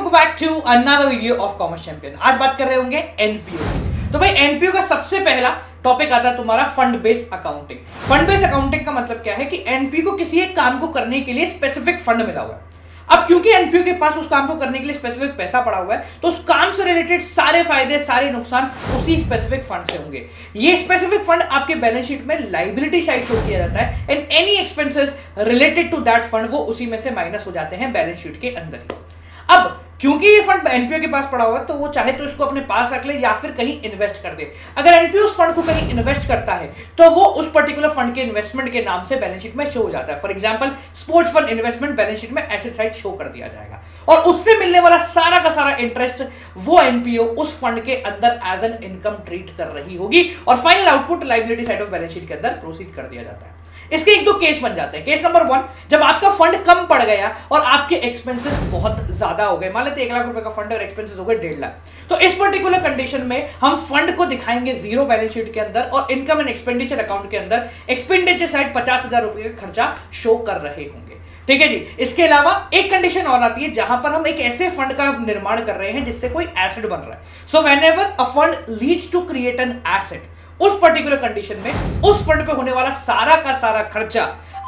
Welcome back to another video of commerce champion. आज बात कर रहे होंगे एनपीओ की। तो भाई एनपीओ का सबसे पहला टॉपिक आता है तुम्हारा fund based accounting. Fund based accounting का मतलब क्या है कि एनपीओ को किसी एक काम को करने के लिए स्पेसिफिक फंड मिला हुआ है। अब क्योंकि एनपीओ के पास उस काम को करने के लिए स्पेसिफिक पैसा पड़ा हुआ है, तो उस काम से रिलेटेड सारे फायदे सारे नुकसान उसी स्पेसिफिक फंड से होंगे। ये स्पेसिफिक फंड आपके बैलेंस शीट में लायबिलिटी साइड शो किया जाता है and any expenses related to that fund वो उसी में से माइनस हो जाते हैं बैलेंस शीट के अंदर ही। अब क्योंकि ये फंड एनपीओ के पास पड़ा हुआ है, तो वो चाहे तो इसको अपने पास रख ले या फिर कहीं इन्वेस्ट कर दे। अगर एनपीओ उस फंड को कहीं इन्वेस्ट करता है तो वो उस पर्टिकुलर फंड के इन्वेस्टमेंट के नाम से बैलेंस शीट में शो हो जाता है। For example sports fund investment balance sheet में एसेट साइड शो कर दिया जाएगा और उससे मिलने वाला सारा का सारा इंटरेस्ट वो एनपीओ उस फंड के अंदर एज एन इनकम ट्रीट कर रही होगी और final output liability side of balance sheet के अंदर प्रोसीड कर दिया जाता है। इसके एक दो केस बन जाते हैं। केस नंबर 1, जब आपका फंड कम पड़ गया और आपके एक्सपेंसेस बहुत ज्यादा हो गए, मान लेते 1 लाख रुपए का फंड और एक्सपेंसेस हो गए 1.5 लाख, तो इस पर्टिकुलर कंडीशन में हम फंड को दिखाएंगे जीरो बैलेंस शीट के अंदर और इनकम एंड एक्सपेंडिचर अकाउंट के अंदर एक्सपेंडिचर साइड 50,000 रुपए का खर्चा शो कर रहे होंगे। ठीक है जी। इसके अलावा एक कंडीशन और आती है जहां पर हम एक ऐसे फंड का निर्माण कर रहे हैं जिससे कोई एसेट बन रहा है। So whenever a fund leads to create an asset, उस पर्टिकुलर कंडीशन में उस फंड पे होने वाला सारा का सारा खर्चा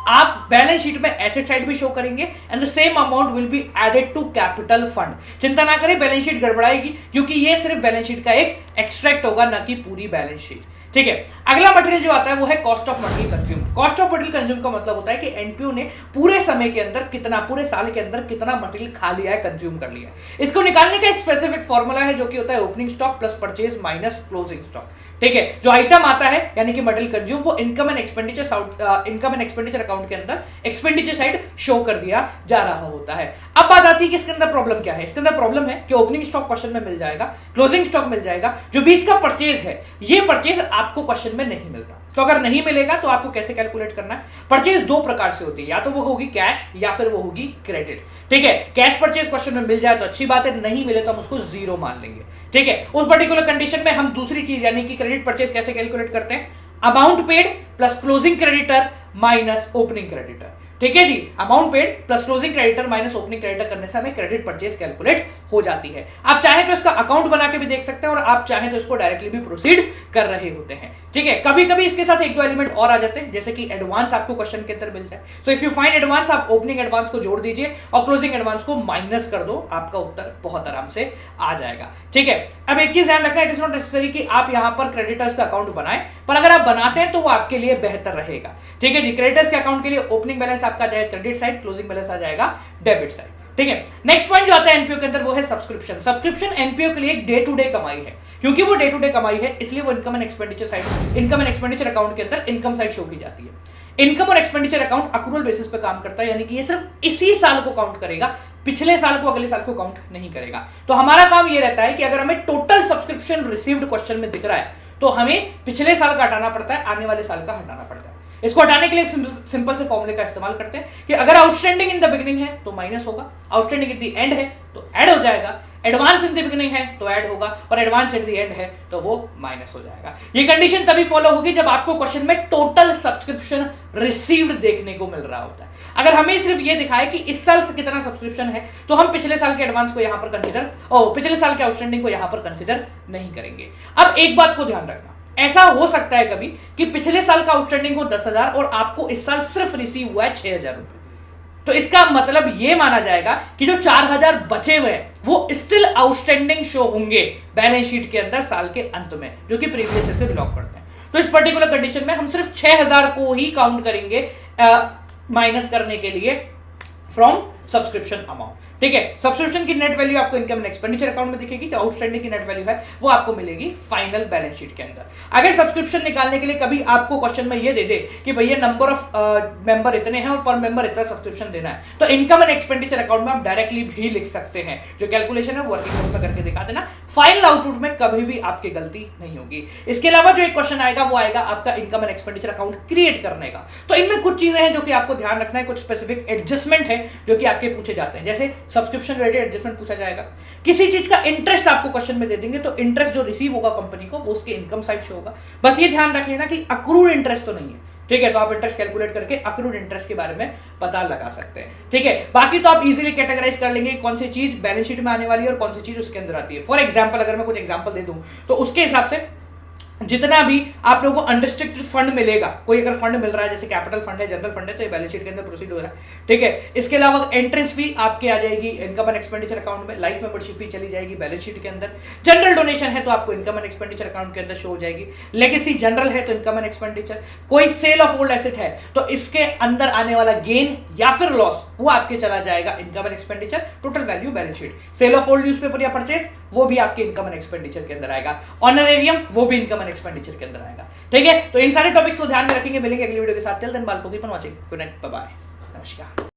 आप बैलेंस शीट में एसेट साइड भी शो करेंगे and the same amount will be added to capital fund. चिंता ना करें, बैलेंस शीट गड़बड़ाएगी क्योंकि ये सिर्फ बैलेंस शीट का एक एक्सट्रैक्ट होगा, ना कि पूरी बैलेंस शीट। ठीक है। अगला मटेरियल जो आता है वो है cost of material consume. Cost of material consume का मतलब होता है कि एनपीओ ने पूरे समय के अंदर कितना, पूरे साल के अंदर कितना मटेरियल खा लिया है, कंज्यूम कर लिया है। इसको निकालने का एक स्पेसिफिक फॉर्मूला है जो कि होता है opening stock plus purchase minus closing stock. ठीक है। जो आइटम आता है यानी कि मटेरियल कंज्यूम, वो इनकम एंड एक्सपेंडिचर अकाउंट के अंदर एक्सपेंडिचर साइड शो कर दिया जा रहा होता है। अब बात आती है कि इसके अंदर प्रॉब्लम क्या है। इसके अंदर प्रॉब्लम है कि ओपनिंग स्टॉक क्वेश्चन में मिल जाएगा, क्लोजिंग स्टॉक मिल जाएगा, जो बीच का परचेज है ये परचेज आपको क्वेश्चन में नहीं मिलता। तो अगर नहीं मिलेगा तो आपको कैसे कैलकुलेट करना है। परचेज दो प्रकार से होती है, या तो वो होगी कैश या फिर वो होगी क्रेडिट। ठीक है। कैश परचेज क्वेश्चन में मिल जाए तो अच्छी बात है, नहीं मिले तो हम उसको जीरो मान लेंगे। ठीक है। उस पर्टिकुलर कंडीशन में हम दूसरी चीज यानी कि क्रेडिट परचेज कैसे कैलकुलेट करते हैं, amount paid plus closing creditor minus opening creditor. ठीक है जी। Amount paid plus closing creditor minus opening creditor करने से हमें क्रेडिट परचेज कैलकुलेट हो जाती है। आप चाहे तो इसका अकाउंट बना के भी देख सकते हैं और आप चाहे तो इसको डायरेक्टली भी प्रोसीड कर रहे होते हैं। ठीक है। कभी कभी इसके साथ एक दो एलिमेंट और आ जाते हैं, जैसे कि एडवांस आपको क्वेश्चन के अंदर मिल जाए। So if you find advance, आप ओपनिंग एडवांस को जोड़ दीजिए और क्लोजिंग एडवांस को माइनस कर दो, आपका उत्तर बहुत आराम से आ जाएगा। ठीक है। अब एक चीज ध्यान रखना, इट इज नॉट नेसेसरी कि आप यहां पर क्रेडिटर्स का अकाउंट बनाएं, पर अगर आप बनाते हैं तो वो आपके लिए बेहतर रहेगा। ठीक है जी। क्रेडिटर्स के अकाउंट के लिए ओपनिंग बैलेंस आपका जाएगा क्रेडिट साइड, क्लोजिंग बैलेंस आ जाएगा डेबिट साइड। ठीक है। नेक्स्ट पॉइंट जो आता है एनपीओ के अंदर वो है सब्सक्रिप्शन। सब्सक्रिप्शन एनपीओ के लिए एक डे टू डे कमाई है। क्योंकि वो डे टू डे कमाई है इसलिए वो इनकम एंड एक्सपेंडिचर अकाउंट के अंदर इनकम साइड शो की जाती है। इनकम और एक्सपेंडिचर अकाउंट अक्रूवल बेसिस पे काम करता है, यानी कि ये सिर्फ इसी साल को काउंट करेगा, पिछले साल को अगले साल को काउंट नहीं करेगा। तो हमारा काम ये रहता है कि अगर हमें टोटल सब्सक्रिप्शन रिसीव्ड क्वेश्चन में दिख रहा है तो हमें पिछले साल का हटाना पड़ता है, आने वाले साल का हटाना पड़ता है। इसको हटाने के लिए सिंपल से फॉर्मूले का इस्तेमाल करते हैं कि अगर आउटस्टैंडिंग इन द बिगिनिंग है तो माइनस होगा, आउटस्टैंडिंग एट द एंड है तो ऐड हो जाएगा, एडवांस इन द बिगिनिंग है तो ऐड होगा और एडवांस एट द एंड है तो वो माइनस हो जाएगा। ये कंडीशन तभी फॉलो होगी जब आपको क्वेश्चन में टोटल सब्सक्रिप्शन रिसीव्ड देखने को मिल रहा होता है। अगर हमें सिर्फ ये दिखाए कि इस साल से कितना सब्सक्रिप्शन है तो हम पिछले साल के एडवांस को यहां पर कंसीडर पिछले साल के आउटस्टैंडिंग को यहां पर कंसीडर नहीं करेंगे। अब एक बात को ध्यान रखना, ऐसा हो सकता है कभी कि पिछले साल का आउटस्टैंडिंग हो 10,000 और आपको इस साल सिर्फ रिसीव हुआ है 6,000 रुपए, तो इसका मतलब यह माना जाएगा कि जो 4,000 बचे हुए हैं वो स्टिल आउटस्टैंडिंग शो होंगे बैलेंस शीट के अंदर साल के अंत में, जो कि प्रीवियस ईयर से बिलोंग करते हैं। तो इस पर्टिकुलर कंडीशन में हम सिर्फ 6,000 को ही काउंट करेंगे माइनस करने के लिए फ्रॉम सब्सक्रिप्शन अमाउंट। ठीक है। सब्सक्रिप्शन की नेट वैल्यू आपको इनकम एंड एक्सपेंडिचर अकाउंट में दिखेगी, जो आउटस्टैंडिंग की नेट वैल्यू है वो आपको मिलेगी फाइनल बैलेंस शीट के अंदर। अगर सब्सक्रिप्शन निकालने के लिए कभी आपको क्वेश्चन में ये दे दे कि भैया नंबर ऑफ मेंबर इतने हैं और पर मेंबर इतना सब्सक्रिप्शन देना है, तो इनकम एंड एक्सपेंडिचर अकाउंट में आप डायरेक्टली भी लिख सकते हैं। जो कैलकुलेशन है वर्किंग नोट में करके दिखा देना, फाइनल आउटपुट में कभी भी आपकी गलती नहीं होगी। इसके अलावा जो एक क्वेश्चन आएगा वो आएगा आपका income and expenditure account create करने का। तो इनमें कुछ चीजें हैं जो कि आपको ध्यान रखना है, कुछ स्पेसिफिक एडजस्टमेंट है जो कि आपके पूछे जाते हैं। जैसे सब्सक्रिप्शन रिलेटेड एडजस्टमेंट पूछा जाएगा, किसी चीज का इंटरेस्ट आपको क्वेश्चन में दे देंगे तो इंटरेस्ट जो रिसीव होगा कंपनी को वो उसके इनकम साइड से होगा। बस ये ध्यान रख लेना कि अक्रूड इंटरेस्ट तो नहीं है, ठीक है, तो आप इंटरेस्ट कैलकुलेट करके अक्रूड इंटरेस्ट के बारे में पता लगा सकते हैं। ठीक है, बाकी तो आप इजीली कैटेगराइज कर लेंगे कौन सी चीज बैलेंस शीट में आने वाली है और कौन सी चीज उसके अंदर आती है। फॉर एग्जांपल अगर मैं कुछ एग्जांपल दे दूं तो उसके हिसाब से जितना भी आप लोगों को अनरिस्ट्रिक्टेड फंड मिलेगा, कोई अगर फंड मिल रहा है जैसे कैपिटल फंड है, जनरल फंड है, तो ये बैलेंस शीट के अंदर प्रोसीड हो रहा है। ठीक है, इसके अलावा एंट्रेंस फी आपके आ जाएगी इनकम एंड एक्सपेंडिचर अकाउंट में, लाइफ मेंबरशिप फी चली जाएगी बैलेंस शीट के अंदर, जनरल डोनेशन है तो आपको इनकम एंड एक्सपेंडिचर अकाउंट के अंदर शो हो जाएगी, लेगेसी जनरल है तो इनकम एंड एक्सपेंडिचर, कोई सेल ऑफ ओल्ड एसेट है तो इसके अंदर आने वाला गेन या फिर लॉस वो आपके चला जाएगा income and expenditure, total value balance sheet, sale of old newspaper या परचेज वो भी आपके इनकम एंड एक्सपेंडिचर के अंदर आएगा, ऑनरेरियम वो भी इनकम एंड एक्सपेंडिचर के अंदर आएगा। ठीक है, तो इन सारे टॉपिक्स को ध्यान में रखेंगे। मिलेंगे अगली वीडियो के साथ। टिल देन बाल, keep on watching. Good night, bye bye, नमस्कार।